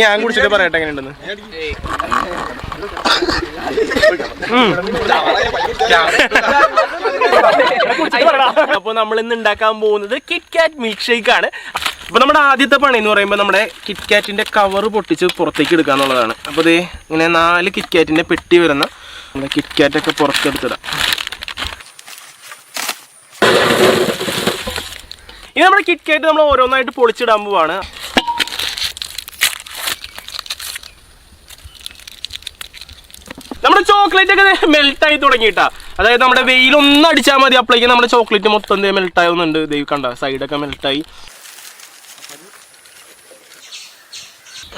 ഞാൻ കുടിച്ചിട്ട് പറയട്ടെ എങ്ങനെയുണ്ടെന്ന്. അപ്പൊ നമ്മൾ ഇന്ന് ഉണ്ടാക്കാൻ പോകുന്നത് കിറ്റ്കാറ്റ് മിൽക്ക് ഷേക്ക് ആണ്. അപ്പൊ നമ്മുടെ ആദ്യത്തെ പണി എന്ന് പറയുമ്പോൾ നമ്മുടെ കിറ്റ്കാറ്റിന്റെ കവർ പൊട്ടിച്ച് പുറത്തേക്ക് എടുക്കുക എന്നുള്ളതാണ്. അപ്പൊ ഇത് ഇങ്ങനെ 4 കിറ്റ്കാറ്റിന്റെ പെട്ടി വരുന്ന നമ്മുടെ കിറ്റ്കാറ്റൊക്കെ പുറത്തെടുത്തിടാം. ഇനി നമ്മുടെ കിറ്റ്കാറ്റ് നമ്മൾ ഓരോന്നായിട്ട് പൊളിച്ചിടാൻ പോവാണ്. നമ്മുടെ ചോക്ലേറ്റ് ഒക്കെ മെൽട്ടായി തുടങ്ങിയിട്ടാ. അതായത് നമ്മുടെ വെയിലൊന്നും അടിച്ചാൽ മതി, അപ്പോഴേക്കും നമ്മുടെ ചോക്ലേറ്റ് മൊത്തം മെൽട്ടാവുന്നുണ്ട്. ദൈവം കണ്ട സൈഡൊക്കെ മെൽട്ടായി.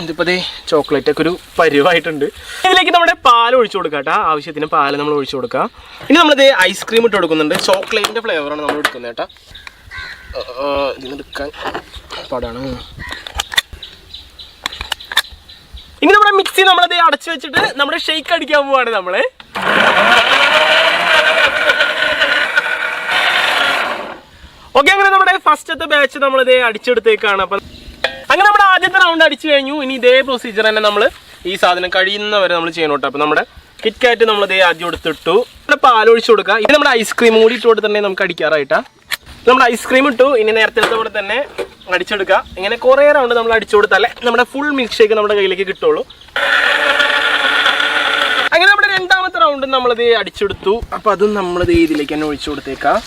ഇതിപ്പോ ചോക്ലേറ്റ് ഒക്കെ ഒരു പരുവായിട്ടുണ്ട്. ഇതിലേക്ക് നമ്മുടെ പാൽ ഒഴിച്ചു കൊടുക്കാം കേട്ടോ. ആവശ്യത്തിന് പാല് നമ്മൾ ഒഴിച്ചു കൊടുക്കാം. ഇനി നമ്മളിത് ഐസ്ക്രീം ഇട്ട് കൊടുക്കുന്നുണ്ട്. ചോക്ലേറ്റിന്റെ ഫ്ലേവറാണ് നമ്മൾ എടുക്കുന്നത് കേട്ടോ. ഇതിനെടുക്കാൻ പാടാണ്. ഇനി നമ്മുടെ മിക്സി നമ്മളത് അടച്ചു വെച്ചിട്ട് നമ്മുടെ ഷേക്ക് അടിക്കാൻ പോവാണ് നമ്മള്. ഓക്കെ, അങ്ങനെ നമ്മുടെ ഫസ്റ്റത്തെ ബാച്ച് നമ്മളിത് അടിച്ചെടുത്തേക്കാണ്. അപ്പം അങ്ങനെ നമ്മുടെ ആദ്യത്തെ റൗണ്ട് അടിച്ചു കഴിഞ്ഞു. ഇനി ഇതേ പ്രൊസീജിയർ തന്നെ നമ്മൾ ഈ സാധനം കഴിയുന്നവരെ നമ്മൾ ചെയ്യണം കേട്ടോ. അപ്പം നമ്മുടെ കിറ്റ്കാറ്റ് നമ്മളിതേ ആദ്യം എടുത്തിട്ടു. നമ്മുടെ പാലൊഴിച്ചു കൊടുക്കുക. ഇനി നമ്മുടെ ഐസ്ക്രീം കൂടി ഇട്ട് കൊടുത്തിട്ടുണ്ടെങ്കിൽ നമുക്ക് അടിക്കാറായിട്ടാ. നമ്മുടെ ഐസ്ക്രീം ഇട്ടു. ഇനി നേരത്തെ എടുത്ത പോലെ തന്നെ അടിച്ചെടുക്കുക. ഇങ്ങനെ കുറേ റൗണ്ട് നമ്മൾ അടിച്ചു കൊടുത്താലേ നമ്മുടെ ഫുൾ മിൽക്ക് ഷേക്ക് നമ്മുടെ കയ്യിലേക്ക് കിട്ടുള്ളൂ. അങ്ങനെ നമ്മുടെ രണ്ടാമത്തെ റൗണ്ട് നമ്മളിത് അടിച്ചെടുത്തു. അപ്പം അതും നമ്മളിത് ഇതിലേക്ക് തന്നെ ഒഴിച്ചു കൊടുത്തേക്കാം.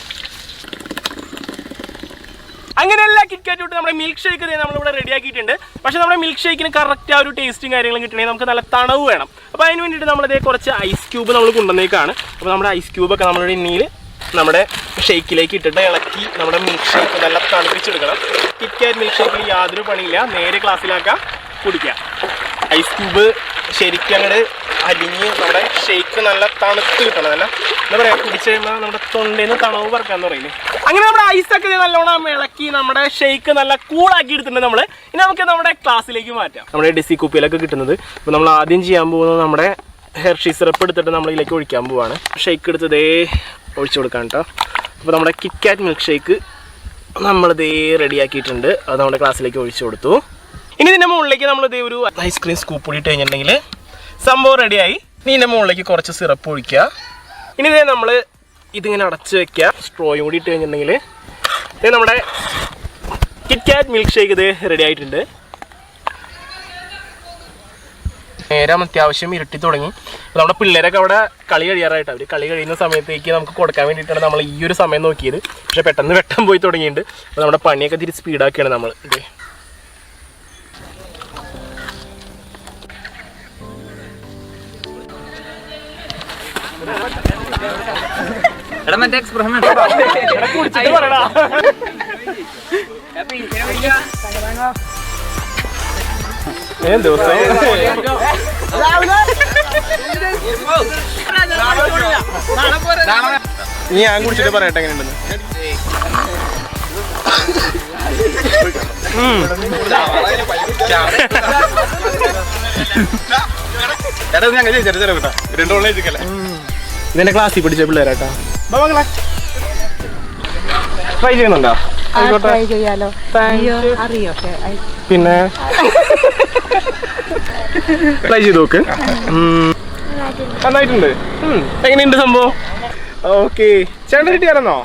അങ്ങനെ എല്ലാ കിറ്റ്കാറ്റും ഇട്ട് നമ്മുടെ മിൽക്ക് ഷേക്ക് നമ്മളിവിടെ റെഡി ആക്കിയിട്ടുണ്ട്. പക്ഷേ നമ്മുടെ മിൽക്ക് ഷേക്കിന് കറക്റ്റ് ആ ഒരു ടേസ്റ്റും കാര്യങ്ങളും കിട്ടണമെങ്കിൽ നമുക്ക് നല്ല തണവ് വേണം. അപ്പോൾ അതിന് വേണ്ടിയിട്ട് നമ്മളിത് കുറച്ച് ഐസ് ക്യൂബ് നമ്മൾ കൊണ്ടുവന്നേക്കാണ്. അപ്പോൾ നമ്മുടെ ഐസ് ക്യൂബൊക്കെ നമ്മളുടെ എണ്ണയിൽ നമ്മുടെ ഷേക്കിലേക്ക് ഇട്ടിട്ട് ഇളക്കി നമ്മുടെ മിൽക്ക് ഷേക്ക് നല്ല തണുപ്പിച്ചെടുക്കണം. കിറ്റ്കാറ്റ് മിൽക്ക് ഷേക്കിൽ യാതൊരു പണിയില്ല, നേരെ ഗ്ലാസ്സിലാക്കാം, കുടിക്കാം. ഐസ് ക്യൂബ് ശരിക്കും അങ്ങോട്ട് അലിഞ്ഞ് നമ്മുടെ ഷേക്ക് നല്ല തണുത്ത് കിട്ടണം. നല്ല എന്താ പറയുക, കുടിച്ച് കഴിയുമ്പോൾ നമ്മുടെ തൊണ്ടയിൽ നിന്ന് തണവ് പറക്കാന്ന് പറയില്ലേ. അങ്ങനെ നമ്മുടെ ഐസൊക്കെ നല്ലോണം ഇളക്കി നമ്മുടെ ഷേക്ക് നല്ല കൂളാക്കി എടുത്തിട്ടുണ്ട് നമ്മൾ. ഇനി നമുക്ക് നമ്മുടെ ക്ലാസ്സിലേക്ക് മാറ്റാം. നമ്മുടെ ഡെസി കുപ്പിയിലൊക്കെ കിട്ടുന്നത്. അപ്പോൾ നമ്മൾ ആദ്യം ചെയ്യാൻ പോകുന്നത് നമ്മുടെ ഹെർഷി സിറപ്പ് എടുത്തിട്ട് നമ്മളിതിലേക്ക് ഒഴിക്കാൻ പോവാണ്. ഷേക്ക് എടുത്തതേ ഒഴിച്ചു കൊടുക്കാം കേട്ടോ. അപ്പോൾ നമ്മുടെ കിറ്റ്കാറ്റ് മിൽക്ക് ഷേക്ക് നമ്മളിതേ റെഡിയാക്കിയിട്ടുണ്ട്. അത് നമ്മുടെ ക്ലാസ്സിലേക്ക് ഒഴിച്ചു കൊടുത്തു. ഇനി ഇതിൻ്റെ മുകളിലേക്ക് നമ്മളിതേ ഒരു ഐസ്ക്രീം സ്കൂപ്പ് കൂടി ഇട്ട് കഴിഞ്ഞിട്ടുണ്ടെങ്കിൽ സംഭവം റെഡിയായി. ഇനി ഇതിൻ്റെ മുകളിലേക്ക് കുറച്ച് സിറപ്പ് ഒഴിക്കുക. ഇനി ഇതേ നമ്മൾ ഇതിങ്ങനെ അടച്ച് വയ്ക്കുക. സ്ട്രോയും കൂടി ഇട്ട് കഴിഞ്ഞിട്ടുണ്ടെങ്കിൽ ഇത് നമ്മുടെ കിറ്റ്കാറ്റ് മിൽക്ക് ഷേക്ക് ഇത് റെഡി ആയിട്ടുണ്ട്. നേരം അത്യാവശ്യം ഇരുട്ടി തുടങ്ങി. നമ്മുടെ പിള്ളേരൊക്കെ അവിടെ കളി കഴിയാറായിട്ട് അവർ കളി കഴിയുന്ന സമയത്തേക്ക് നമുക്ക് കൊടുക്കാൻ വേണ്ടിയിട്ടാണ് നമ്മൾ ഈ ഒരു സമയം നോക്കിയത്. പക്ഷേ പെട്ടെന്ന് വെട്ടം പോയി തുടങ്ങിയിട്ടുണ്ട്. അപ്പോൾ നമ്മുടെ പണിയൊക്കെ തിരിച്ച് സ്പീഡാക്കിയാണ് നമ്മൾ. ഇതേ ദിവസം ഞാൻ കുടിച്ചിട്ട് പറയട്ടെ എങ്ങനെയുണ്ടെന്ന്. ഇതെന്റെ ക്ലാസ്സിൽ പിടിച്ച പിള്ളേരാട്ടോ. ട്രൈ ചെയ്യുന്നുണ്ടോ? പിന്നെ ട്രൈ ചെയ്ത് നോക്ക്. നന്നായിട്ടുണ്ട്. എങ്ങനെയുണ്ട് സംഭവം? ഓക്കെ, ചേട്ടൻ കിട്ടിയായിരുന്നോ?